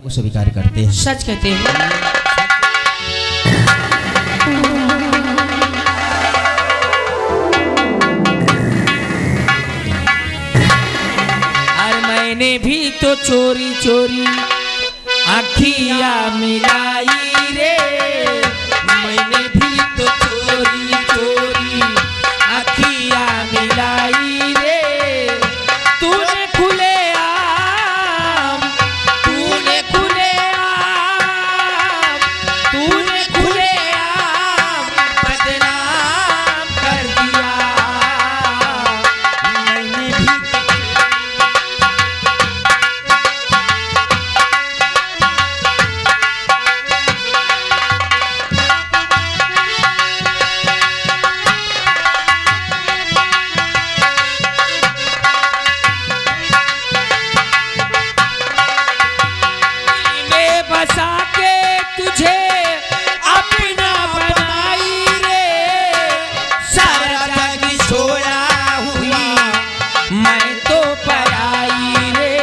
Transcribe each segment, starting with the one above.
को स्वीकार करते हैं। सच कहते हैं। और मैंने भी तो चोरी चोरी आँखियाँ मिलाई रे, मैंने भी तो चोरी चोरी आँखियाँ मिलाई रे, तूने खुले आम, तूने खुले आम, तूने खुले आम बदनाम कर दिया। मैंने भी बसा के तुझे अपना बनाई रे, सारा जग छोड़ा हुआ मैं तो पराई रे,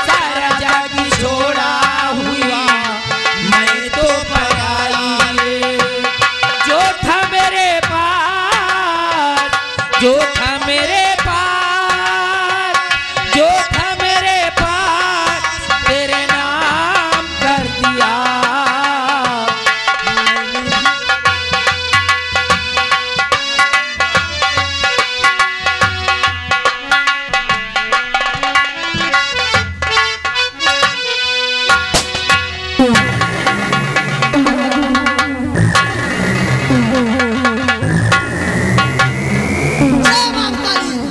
सारा जग छोड़ा हुआ मैं तो पराई रे। जो था मेरे पास, जो था मेरे पास, जो था मेरे पास तेरे नाम कर दिया।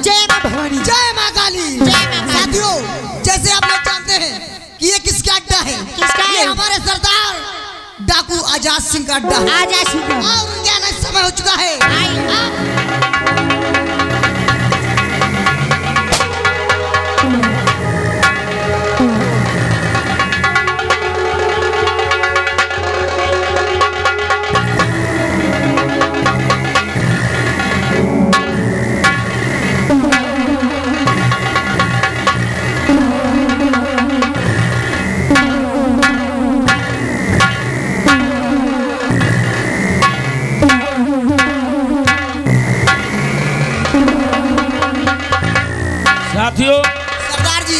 जय मां भवानी, जय मां काली। साथियों, जैसे आप लोग जानते हैं कि ये किसका अड्डा है? किसका है? ये हमारे सरदार डाकू आजाद सिंह का अड्डा है। आजाद सिंह का। और उनके आने का समय हो चुका है। साथियों, सरदार जी,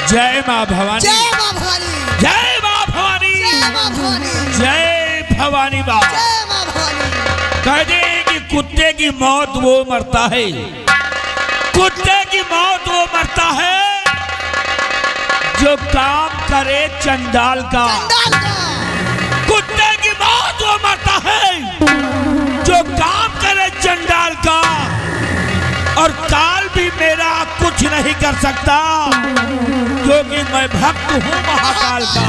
जय माँ भवानी, जय मां भवानी, जय माँ भवानी, जय मां भवानी, जय भवानी माँ। जय मां भवानी। कह दे कि कुत्ते की मौत वो मरता है, कुत्ते की मौत वो मरता है जो काम करे चंडाल का। चंडाल का। कुत्ते की मौत वो मरता है जो काम करे चंडाल का, और काल भी मेरा कुछ नहीं कर सकता क्योंकि मैं भक्त हूँ महाकाल का।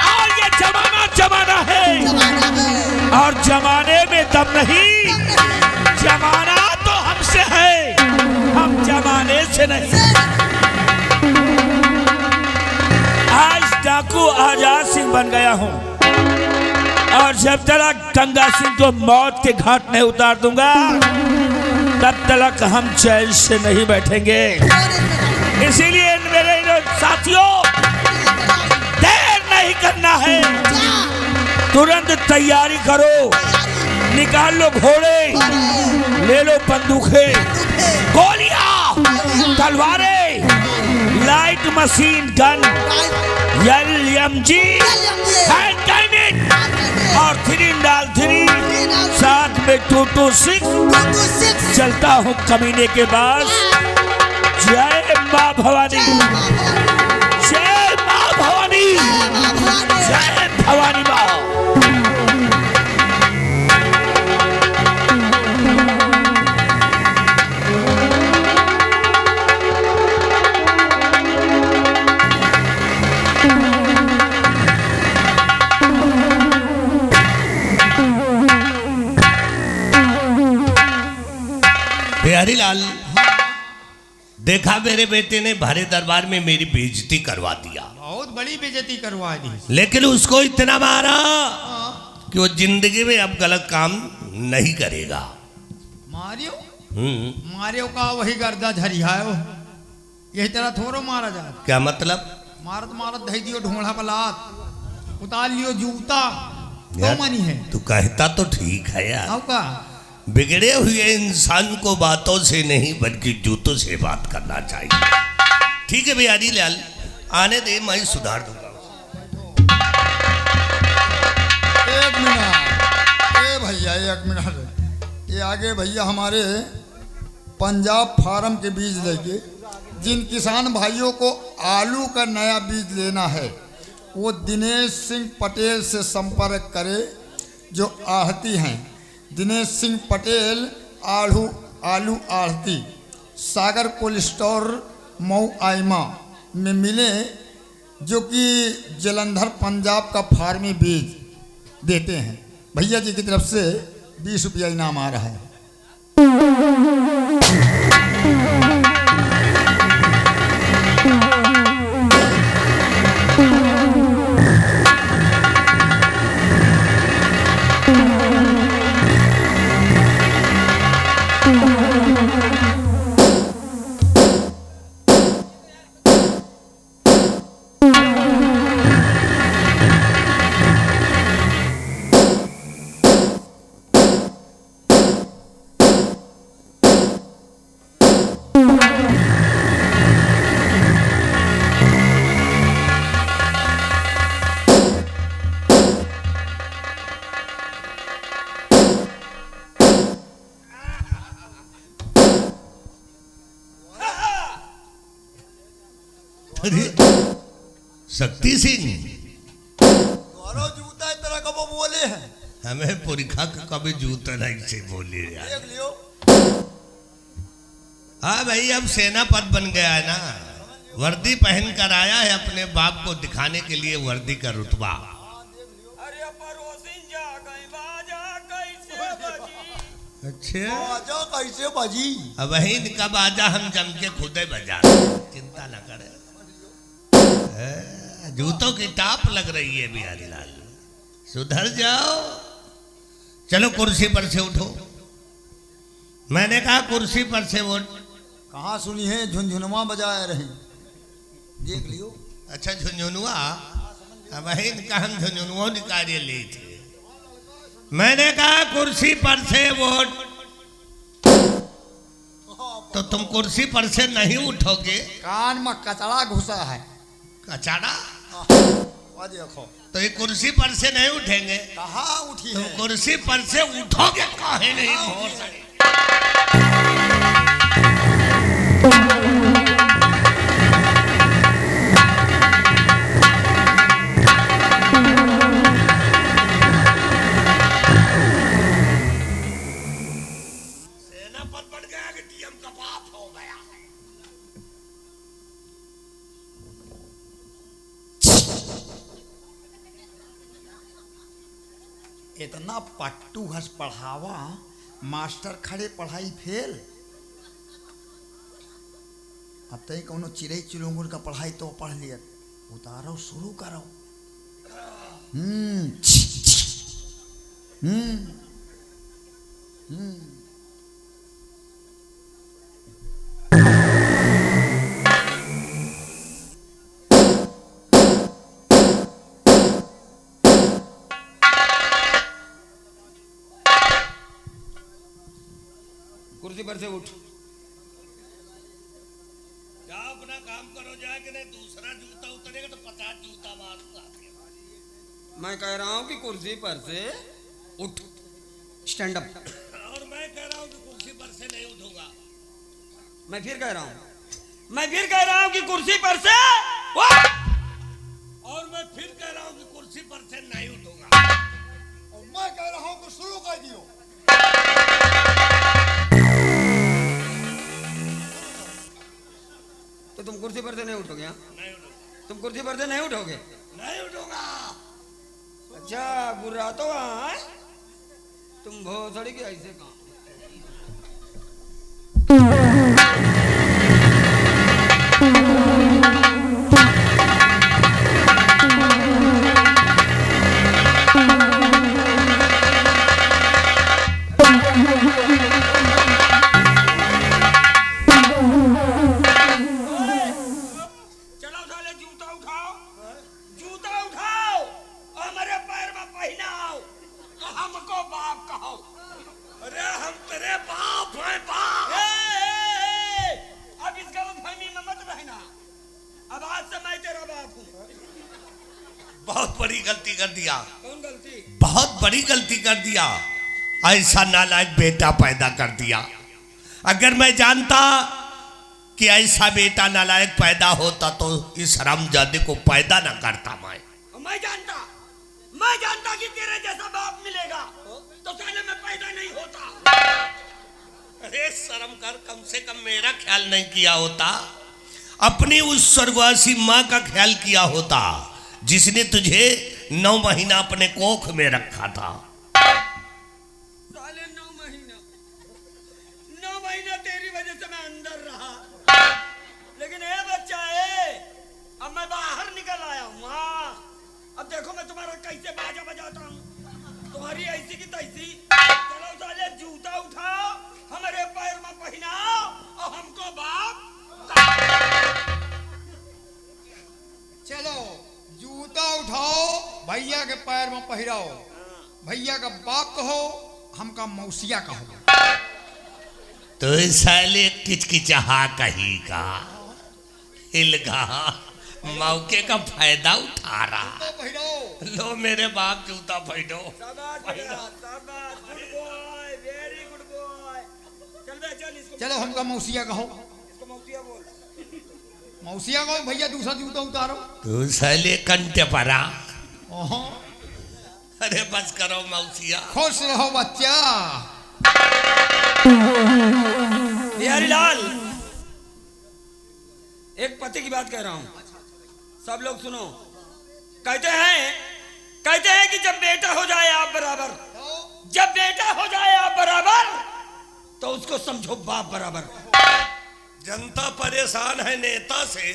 और ये जमाना जमाना है, और जमाने में दम नहीं, जमाना तो हमसे है, हम जमाने से नहीं। आज डाकू आजाद सिंह बन गया हूँ, और जब तक गंगा सिंह को मौत के घाट नहीं उतार दूंगा तब तक हम चैन से नहीं बैठेंगे। इसीलिए मेरे साथियों, देर नहीं करना है, तुरंत तैयारी करो, निकाल लो घोड़े, ले लो बंदूकें, गोलियां, तलवारें, light machine gun, LMG, hand grenade और 3x3, साथ में 226। चलता हूँ कमीने के पास। जय माँ भवानी, जय माँ भवानी, जय भवानी माँ। बिहारी लाल, देखा मेरे बेटे ने भारे दरबार में मेरी बेइज्जती करवा दिया। बहुत बड़ी बेइज्जती करवा दी। लेकिन उसको इतना मारा कि वो जिंदगी में अब गलत काम नहीं करेगा। मारियो मारियो का वही गर्दा झरियायो, यही तरह थोड़ो मारा जाए। क्या मतलब? मारत मारत धई दियो ढोंढा पलात, उतार लियो जूता, तो यार, मनी है। तू कहता तो ठीक है यार। आओ का बिगड़े हुए इंसान को बातों से नहीं बल्कि जूतों से बात करना चाहिए। ठीक है बिहारी लाल, आने दे, मैं सुधार दूंगा। एक मिनट, ए भैया एक मिनट, ये आगे भैया हमारे पंजाब फार्म के बीज लेके जिन किसान भाइयों को आलू का नया बीज लेना है वो दिनेश सिंह पटेल से संपर्क करे जो आढ़ती हैं। दिनेश सिंह पटेल आलू आढ़ती, सागर कोल्ड स्टोर मऊ आइमा में मिले, जो कि जलंधर पंजाब का फार्मी बीज देते हैं। भैया जी की तरफ से 20 रुपया इनाम आ रहा है। अरे शक्ति सिंह, तुम्हारा जूता इस तरह कब बोले हैं? हमें पुरखा का कभी जूता नहीं से बोले यार। देख लियो। हाँ भाई, अब सेना पद बन गया है ना, वर्दी पहन कर आया है अपने बाप को दिखाने के लिए वर्दी का रुतबा। अच्छा, आजा कैसे बाजी? अब वही कब आजा, हम जम के खुदे बजा, चिंता न करे। जूतों की टाप लग रही है बिहारी लाल, सुधर जाओ। चलो कुर्सी पर से उठो। मैंने कहा कुर्सी पर से उठ। कहाँ सुनी है झुनझुनवा बजाए रहे, देख लियो। अच्छा झुंझुनुआ, अब वही का हम झुंझुनुआ निकाले ले थे। मैंने कहा कुर्सी पर से उठ, तो तुम कुर्सी पर से नहीं उठोगे। कान में कचड़ा घुसा है। कचाड़ा, वो देखो। तो ये कुर्सी पर से नहीं उठेंगे। कहाँ उठी तुम है? कुर्सी पर से उठोगे काहे नहीं हो सके। सेना पद बढ़ गया कि डीएम का बाप हो गया है। इतना पट्टू हंस पढ़ावा, मास्टर खड़े पढ़ाई फेल। अब तक कोनो चिड़ै चिड़ुंगुर का पढ़ाई तो पढ़ लिया, उतारो शुरू करो। हम्म हम्म हम्म कुर्सी पर से उठ। जाओ अपना काम करो, जाए कि नहीं दूसरा जूता उतरेगा तो 50 जूता मारूंगा। मैं कह रहा हूँ कि कुर्सी पर से उठ, स्टैंड अप। और मैं कह रहा हूँ कि कुर्सी पर से नहीं उठूंगा। मैं फिर कह रहा हूँ कि कुर्सी पर से उठ। और मैं फिर कह रहा हूँ कि कुर्सी पर से नहीं उठूंगा। और मैं कह रहा हूँ कि शुरू कर दियो। तो तुम कुर्सी पर से नहीं उठोगे? हाँ, नहीं उठूंगा, तुम कुर्सी पर से नहीं उठोगे? नहीं उठूंगा। अच्छा बुरा तो है तुम भोसड़ी के ऐसे कहाँ? चलो साले जूता उठाओ। हमको बाप कहो। अरे हम तेरे बाप हैं बाप। अब इस गलतफहमी में मत रहना। अब आज से मैं तेरा बाप हूँ। बहुत बड़ी गलती कर दिया। कौन गलती? बहुत बड़ी गलती कर दिया। ऐसा नालायक बेटा पैदा कर दिया। अगर मैं जानता कि ऐसा बेटा नालायक पैदा होता तो इस हरामजादे को पैदा ना करता। मैं जानता कि तेरे जैसा बाप मिलेगा तो साले में पैदा नहीं होता। अरे शर्म कर, कम से कम मेरा ख्याल नहीं किया होता, अपनी उस स्वर्गवासी माँ का ख्याल किया होता जिसने तुझे 9 महीना अपने कोख में रखा था। साले 9 महीना तेरी वजह से मैं अंदर रहा, लेकिन ए बच्चा अब मैं बाहर निकल आया हूँ। अब देखो मैं तुम्हारा कैसे बाजा बजाता हूँ, तुम्हारी ऐसी की तैसी। चलो साले जूता उठाओ, हमारे पैर में पहनाओ और हमको बाप। चलो जूता उठाओ, भैया के पैर में पहिराओ, भैया का बाप कहो, हमका मौसिया कहो। तो साले किचकिचाहा कहीं का हिलगा मौके का फायदा उठा रहा। तो पहिराओ। लो मेरे बाप जूता पहनो। शाबाश बेटा, शाबाश, good boy, very good boy. चल बे चल, इसको चलो हमका मौसिया कहो। इसको मौसिया बोल। मौसिया कहो, भैया दूसरा जूता उतारो। तू साले कंटे परा। ओहो, अरे बस करो मौसिया। खुश रहो बच्चा। बिहारी लाल, एक पति की बात कह रहा हूं, सब लोग सुनो। कहते हैं कि जब बेटा हो जाए आप बराबर, जब बेटा हो जाए आप बराबर तो उसको समझो बाप बराबर। जनता परेशान है नेता से,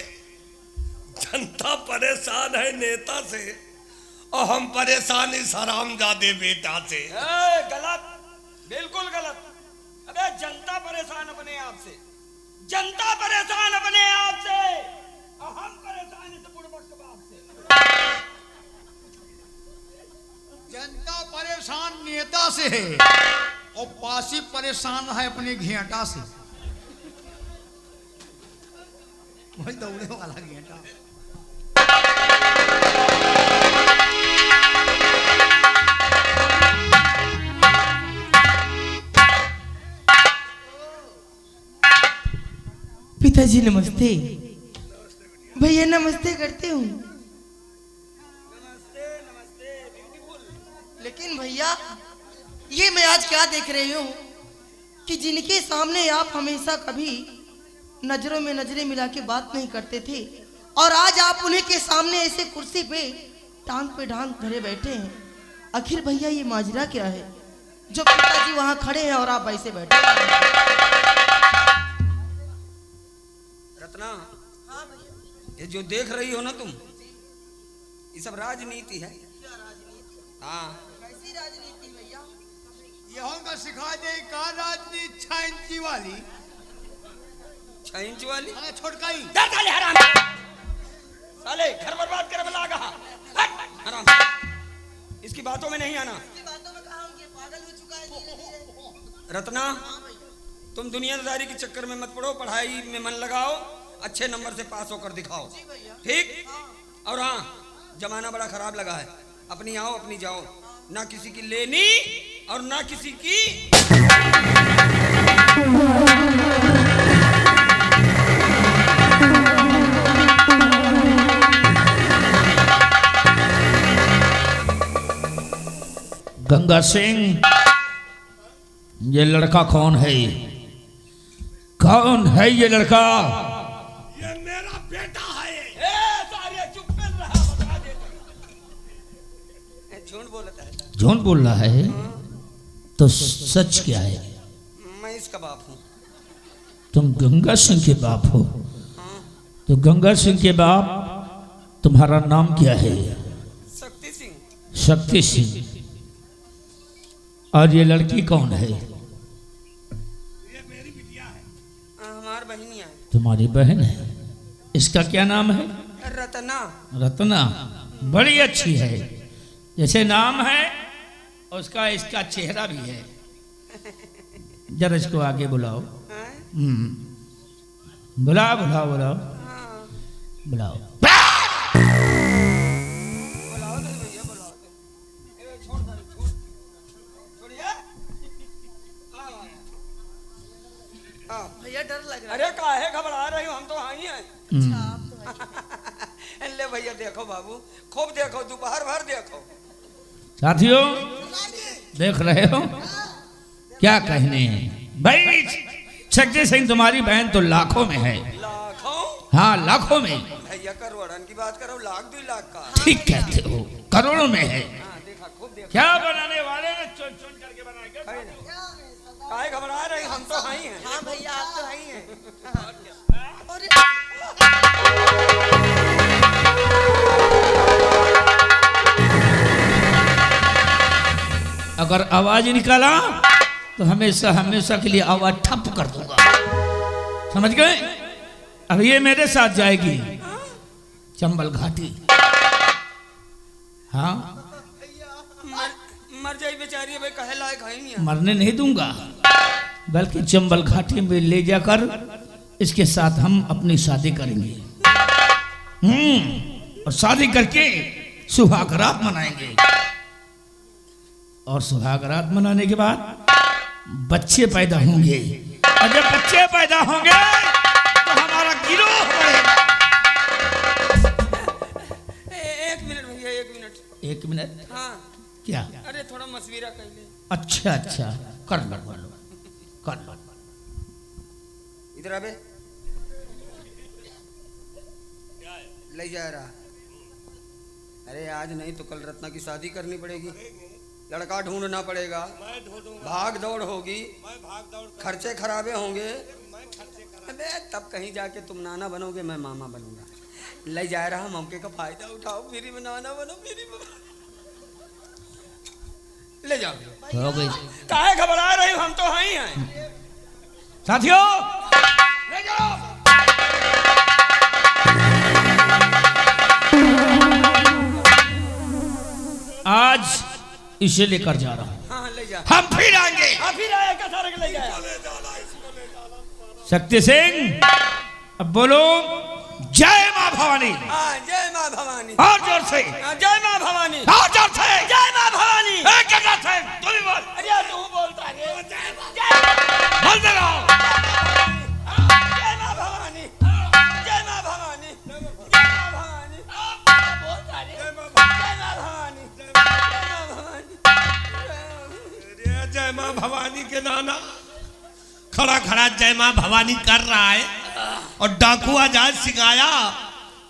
जनता परेशान है नेता से और हम परेशान इस हरामजादे बेटा से। गलत, बिल्कुल गलत। अबे जनता परेशान अपने आप से, जनता परेशान अपने आप से और हम परेशान इस बुड़बक के बाप से। जनता परेशान नेता से है और पासी परेशान है अपने घेंटा से। वही दौड़े वाला घेंटा। पिताजी नमस्ते। भैया नमस्ते करते हूँ। नमस्ते नमस्ते ब्यूटीफुल। लेकिन भैया ये मैं आज क्या देख रही हूँ कि जिनके सामने आप हमेशा कभी नजरों में नजरें मिला के बात नहीं करते थे और आज आप उन्हीं के सामने ऐसे कुर्सी पे टांग पे टांग धरे बैठे हैं। आखिर भैया ये माजरा क्या है जो पिताजी वहाँ खड़े हैं और आप ऐसे बैठे हैं? रत्ना, ये जो देख रही हो ना तुम, ये सब राजनीति है। हाँ, कैसी राजनीति भैया? यहों का सिखा दे का राजनीति 6 इंची वाली। 6 इंच वाली? हाँ, छोटका ही। डर साले हराम, साले घर बर्बाद करे बला गहा। हट हराम, इसकी बातों में नहीं आना। इसकी बातों में कहा हूँ कि पागल हो चुका है धीरे-धीरे। रत्ना, तुम दुनियादारी के चक्कर में मत पड़ो, पढ़ाई में मन लगाओ, अच्छे नंबर से पास होकर दिखाओ, ठीक? और हाँ, जमाना बड़ा खराब लगा है, अपनी आओ अपनी जाओ, ना किसी की लेनी और ना किसी की। गंगा सिंह, ये लड़का कौन है? कौन है ये लड़का? ये मेरा बेटा है। सारे चुप कर रहा, बता दे। झूठ बोलता है। झूठ बोल रहा है तो सच क्या है? मैं इसका बाप हूँ। तुम गंगा सिंह के बाप हो? तो गंगा सिंह के बाप तुम्हारा नाम क्या है? शक्ति सिंह। शक्ति सिंह। और ये लड़की कौन है? हमार बहनिया है। तुम्हारी बहन है। इसका क्या नाम है? रत्ना। रत्ना, बड़ी अच्छी है। जैसे नाम है उसका इसका चेहरा भी है। जरा इसको आगे बुलाओ। बुलाओ बुलाओ बुलाओ बुलाओ। भैया डर लग रहा है। अरे काहे घबरा रही हो, हम तो आई हैं। अच्छा, आप तो हैं। ले भैया देखो बाबू, खूब देखो, दोपहर भर देखो। साथियों देख रहे हो क्या कहने हैं भाई। शक्ति सिंह तुम्हारी बहन तो लाखों में है। लाखों? हाँ लाखों में। भैया करोड़न की बात करो, लाख 2 लाख का। ठीक कहते हो, करोड़ों में है। हाँ देखा, खूब देखा। क्या बनाने वाले ने चुन चुन करके बनाएगा। काहे घबरा रही, हम तो आई हैं। हाँ भैया आप तो आई हैं। अरे अगर आवाज निकाला तो हमेशा हमेशा के लिए आवाज ठप कर दूंगा, समझ गए। अब ये मेरे साथ जाएगी चंबल घाटी। हाँ मर जाई बेचारी, भाई कहे लायक है नहीं है। मरने नहीं दूंगा, बल्कि चंबल घाटी में ले जाकर इसके साथ हम अपनी शादी करेंगे। और शादी करके सुहागरात मनाएंगे। और सुहागरात मनाने के बाद बच्चे पैदा होंगे। और जब बच्चे पैदा होंगे तो हमारा गिरोह बढ़ेगा। एक मिनट भैया, 1 मिनट। 1 मिनट? हाँ क्या? अरे थोड़ा मशविरा कर ले। अच्छा अच्छा कर लो कर लो कर लो। इधर आबे, ले जा रहा। अरे आज नहीं तो कल रत्ना की शादी करनी पड़ेगी, लड़का ढूंढना पड़ेगा, भाग दौड़ होगी, खर्चे खराबे होंगे। अबे तब कहीं जाके तुम नाना बनोगे, मैं मामा बनूंगा। ले जा रहा, मौके का फायदा उठाओ, फ्री में नाना बनो, फ्री में। ले जाओ। हो गई। काहे घबरा रही हो, हम तो आई हैं। साथियों ले जाओ। आज इसे लेकर जा रहा हूं। हाँ ले जा। हम फिर आएंगे। हाँ फिर आया, क्या सारे के ले जाया। शक्ति सिंह अब बोलो जय मां भवानी। हाँ जय मां भवानी। और जोर से। हाँ, जय मां भवानी। और जोर से। जय मां भवानी। एक जगह से तू भी बोल। अरे यार तू बोलता है। बोलते रहो। जय मां भवानी। जय मां भवानी। जय मां भवानी। बोलता है। जय मां भवानी। जय मां भवानी। जय मां भवानी के नाना खड़ा खड़ा जय मां भवानी कर रहा है और डाकू आजाद सिंगाया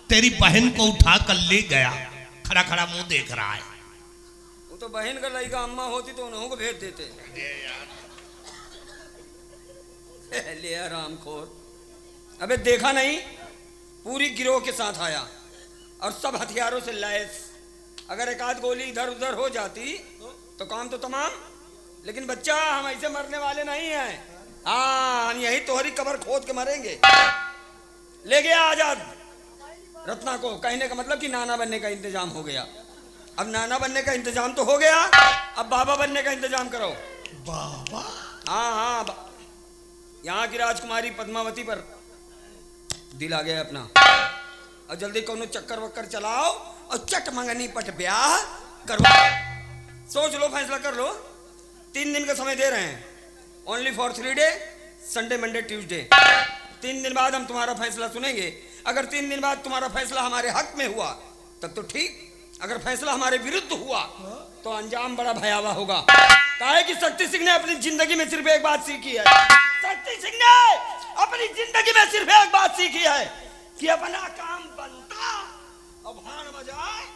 तेरी बहन को उठा कर ले गया। खड़ा खड़ा मुंह देख रहा है। वो तो बहन का लड़का अम्मा होती तो उन्हों को भेज देते। ले रामखोर। अबे देखा नहीं, पूरी गिरोह के साथ आया और सब हथियारों से लैस। अगर एक आध गोली इधर उधर हो जाती तो काम तो तमाम। लेकिन बच्चा हम ऐसे मरने वाले नहीं हैं। हाँ हम यही तोहरी कब्र खोद के मरेंगे। ले गया आजाद रत्ना को, कहने का मतलब कि नाना बनने का इंतजाम हो गया। अब नाना बनने का इंतजाम तो हो गया, अब बाबा बनने का इंतजाम करो। बाबा? हाँ हाँ यहाँ की राजकुमारी पद्मावती पर दिल आ गया अपना। और जल्दी कोनो चक्कर वक्कर चलाओ और चट मंगनी पट ब्याह करो। सोच लो, फैसला कर लो। 3 दिन का समय दे रहे हैं, only for 3 day, Sunday Monday Tuesday. 3 दिन बाद हम तुम्हारा फैसला सुनेंगे। अगर 3 दिन बाद तुम्हारा फैसला हमारे हक में हुआ तब तो ठीक, अगर फैसला हमारे विरुद्ध हुआ तो अंजाम बड़ा भयावह होगा। काहे कि शक्ति सिंह ने अपनी जिंदगी में सिर्फ एक बात सीखी है। शक्ति सिंह ने अपनी जिंदगी में सिर्फ एक बात सीखी है कि अपना काम बनता और भान बजाए।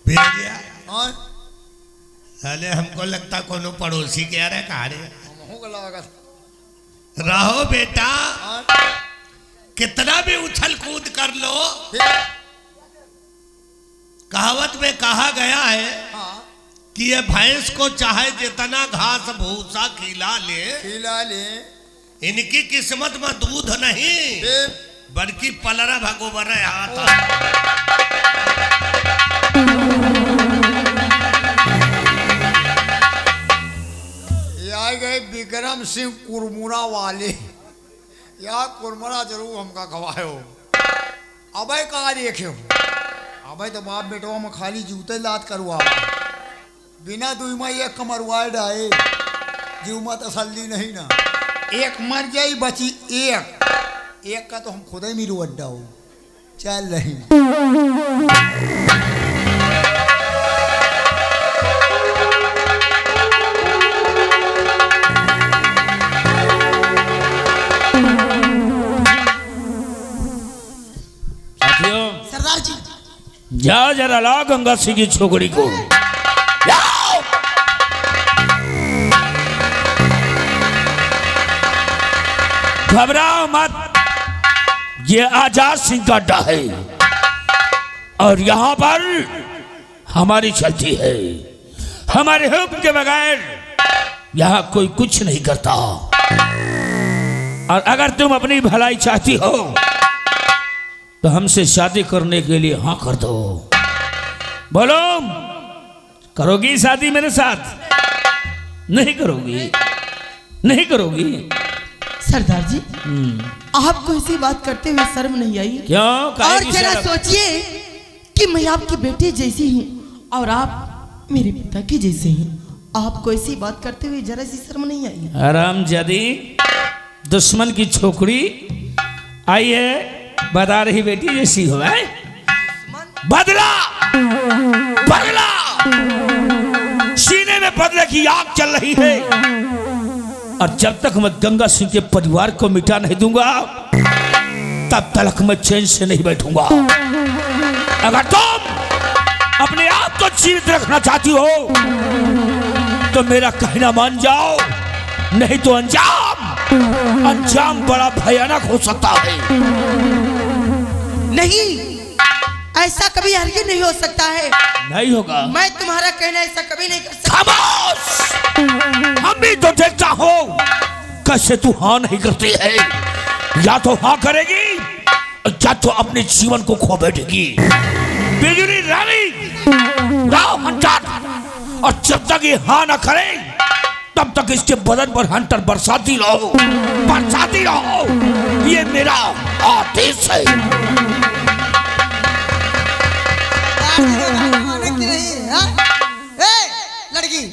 भेड़िया हाँ साले हमको लगता कोनो पड़ोसी के आ रहे कहा रे हमहू का लागत। रहो बेटा, हाँ कितना भी उछल कूद कर लो, फिर कहावत में कहा गया है हाँ कि ये भैंस को चाहे जितना घास भूसा खिला ले खिला ले इनकी किस्मत में दूध नहीं ए, बल्कि पलरा भगोबर हाथ। ये आ गए विक्रम सिंह कुरमुरा वाले। या कुरमुरा जरूर हमका खवायो। अबे कहाँ देखे हो? अबे तो बाप बेटवा में खाली जूते लात करवा बिना दुई में एक कमरवाए डाए जीव में तसल्ली नहीं ना। एक मर जाई बची एक का तो हम खुद ही मिरू अड्डा हो चल रही। साथियों सरदार जी जाओ जरा लाओ गंगा सिंह की छोकरी को। लाओ। घबराओ मत, ये आजाद सिंह का अड्डा है और यहाँ पर हमारी चलती है। हमारे हुक्म के बगैर यहाँ कोई कुछ नहीं करता। और अगर तुम अपनी भलाई चाहती हो तो हमसे शादी करने के लिए हाँ कर दो। बोलो, करोगी शादी मेरे साथ? नहीं करोगी? नहीं करोगी? सरदार जी आपको ऐसी बात करते हुए शर्म नहीं आई? क्यों? और जरा सोचिए कि मैं आपकी बेटी जैसी हूँ और आप मेरे पिता की जैसे हैं। आपको ऐसी बात करते हुए जरा सी शर्म नहीं आई? आराम जदी दुश्मन की छोकरी आई है, बता रही बेटी जैसी हो है? बदला बदला सीने में बदले की आग चल रही है और जब तक मैं गंगा सिंह के परिवार को मिटा नहीं दूंगा तब तक मैं चैन से नहीं बैठूंगा। अगर तुम अपने आप को जीवित रखना चाहती हो तो मेरा कहना मान जाओ, नहीं तो अंजाम बड़ा भयानक हो सकता है। नहीं, ऐसा कभी हरगिज़ नहीं हो सकता है। नहीं होगा। मैं तुम्हारा कहना ऐसा कभी नहीं कर सकता। खामोश! हम भी तो देखता हो कैसे तू हाँ नहीं करती है। या तो हाँ करेगी या तो अपने जीवन को खो बैठेगी। बिजली रानी राव हंटर, और जब तक ये हाँ ना करे तब तक इसके बदन पर हंटर बरसाती रहो, बरसाती रहो। ये मेरा आदेश है। लड़की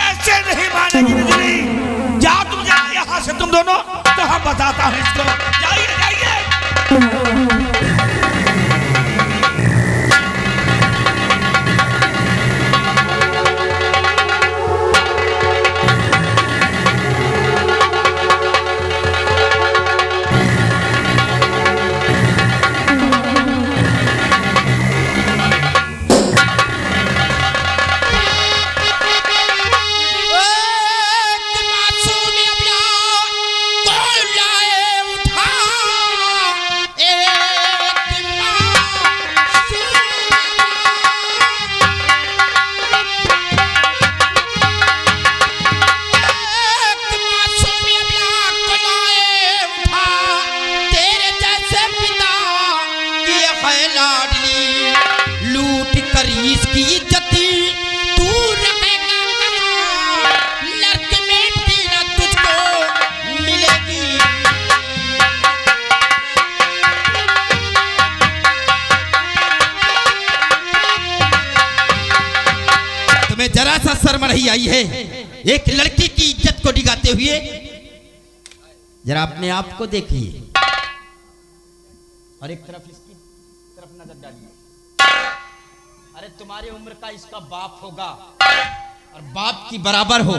ऐसे नहीं मानेगी बिजली। जाओ तुम, जाओ यहाँ से तुम दोनों, तो हम बताता हूँ इसको। जाइए जाइए। लूट कर इसकी इज्जती तू रहेगा कहाँ? नर्क में पीना तुझको मिलेगी। तुम्हें जरा सा शर्म नहीं आई है एक लड़की की इज्जत को डिगाते हुए? जरा अपने आप को देखिए और एक तरफ इसकी तरफ नजर डालिए। अरे तुम्हारी उम्र का इसका बाप होगा और बाप की बराबर हो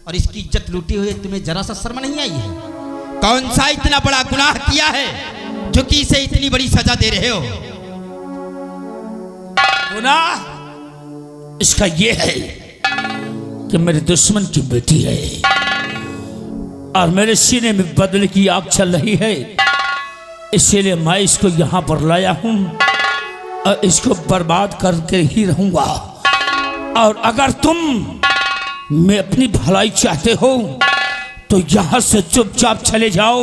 और इसकी इज्जत लूटी हुई, तुम्हें जरा सा शर्म नहीं आई है? कौन सा इतना बड़ा गुनाह किया है जो कि इसे इतनी बड़ी सजा दे रहे हो? गुनाह इसका ये है कि मेरे दुश्मन की बेटी है और मेरे सीने में बदले की आग चल रही है, इसीलिए मैं इसको यहाँ पर लाया हूँ और इसको बर्बाद करके ही रहूँगा। और अगर तुम मैं अपनी भलाई चाहते हो तो यहाँ से चुपचाप चले जाओ,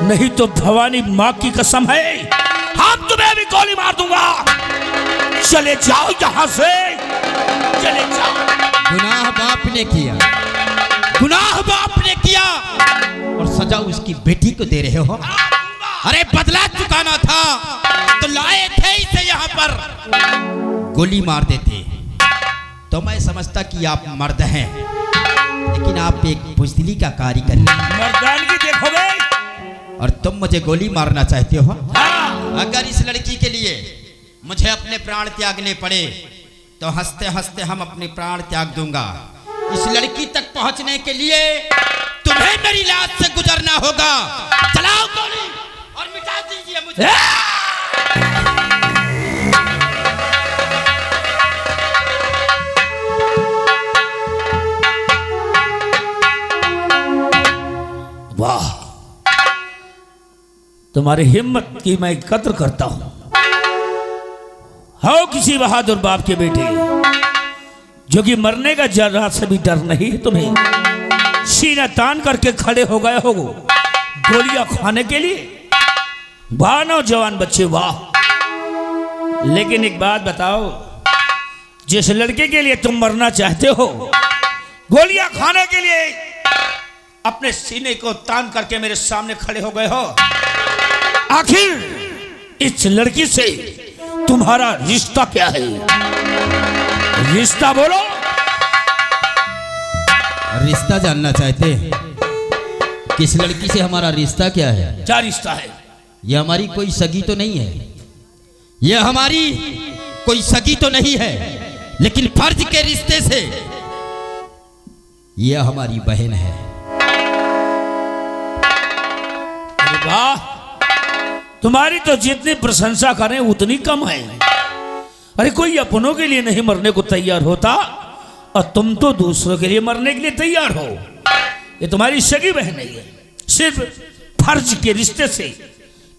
नहीं तो भवानी माँ की कसम है हम तुम्हें भी गोली मार दूंगा। चले जाओ यहाँ से, चले जाओ। गुनाह बाप ने किया, गुनाह बाप ने किया और सजा उसकी बेटी को दे रहे हो। अरे बदला चुकाना था तो लाए थे इसे यहाँ पर, गोली मार देते तो मैं समझता कि आप मर्द हैं, लेकिन आप एक बुजदिली का कार्य कर रहे हैं। मर्दानगी देखोगे और तुम मुझे गोली मारना चाहते हो। हाँ। अगर इस लड़की के लिए मुझे अपने प्राण त्यागने पड़े तो हंसते हंसते हम अपने प्राण त्याग दूंगा। इस लड़की तक पहुंचने के लिए तुम्हें मेरी लाश से गुजरना होगा। चलाओ गोली और मिटा दीजिए मुझे। वाह, तुम्हारी हिम्मत की मैं कद्र करता हूं। हो किसी बहादुर बाप के बेटे जो कि मरने का जरा से भी डर नहीं है तुम्हें, सीना तान करके खड़े हो गए हो गोलियां खाने के लिए। वाह नौजवान बच्चे वाह। लेकिन एक बात बताओ, जिस लड़के के लिए तुम मरना चाहते हो, गोलियां खाने के लिए अपने सीने को तान करके मेरे सामने खड़े हो गए हो, आखिर इस लड़की से तुम्हारा रिश्ता क्या है? रिश्ता बोलो। रिश्ता जानना चाहते हैं? किस लड़की से हमारा रिश्ता क्या है? क्या रिश्ता है? यह हमारी कोई सगी तो नहीं है, यह हमारी कोई सगी तो नहीं है, लेकिन फर्ज के रिश्ते से यह हमारी बहन है। अरे वाह, तुम्हारी तो जितनी प्रशंसा करें उतनी कम है। अरे कोई अपनों के लिए नहीं मरने को तैयार होता और तुम तो दूसरों के लिए मरने के लिए तैयार हो। ये तुम्हारी सगी बहन नहीं है, सिर्फ फर्ज के रिश्ते से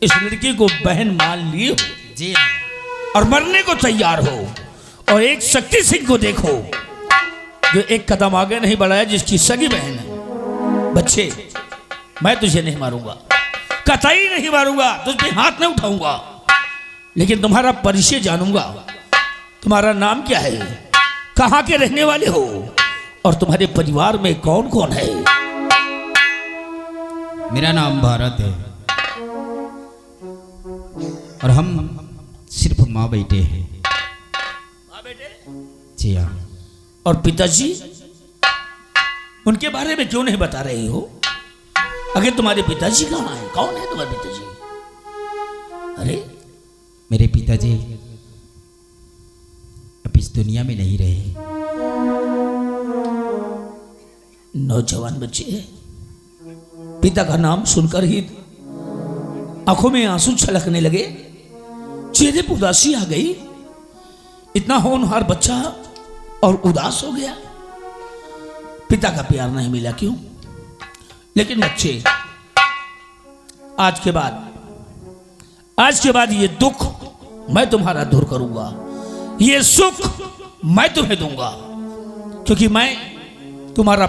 इस लड़की को बहन मान लिए हो जी और मरने को तैयार हो। और एक शक्ति सिंह को देखो जो एक कदम आगे नहीं बढ़ाया, जिसकी सगी बहन है। बच्चे, मैं तुझे नहीं मारूंगा, कतई नहीं मारूंगा, तुझ पे हाथ नहीं उठाऊंगा, लेकिन तुम्हारा परिचय जानूंगा। तुम्हारा नाम क्या है, कहाँ के रहने वाले हो और तुम्हारे परिवार में कौन कौन है? मेरा नाम भारत है और हम सिर्फ माँ बेटे हैं। जी हाँ। और पिताजी, उनके बारे में क्यों नहीं बता रहे हो? अगर तुम्हारे पिताजी कहाँ हैं? कौन है तुम्हारे पिताजी? अरे मेरे पिताजी अब इस दुनिया में नहीं रहे। नौजवान बच्चे, पिता का नाम सुनकर ही आंखों में आंसू छलकने लगे, चेहरे पर उदासी आ गई। इतना होनहार बच्चा और उदास हो गया, पिता का प्यार नहीं मिला, क्यों? लेकिन बच्चे, आज के बाद ये दुख मैं तुम्हारा दूर करूंगा, ये सुख मैं तुम्हें दूंगा, क्योंकि मैं तुम्हारा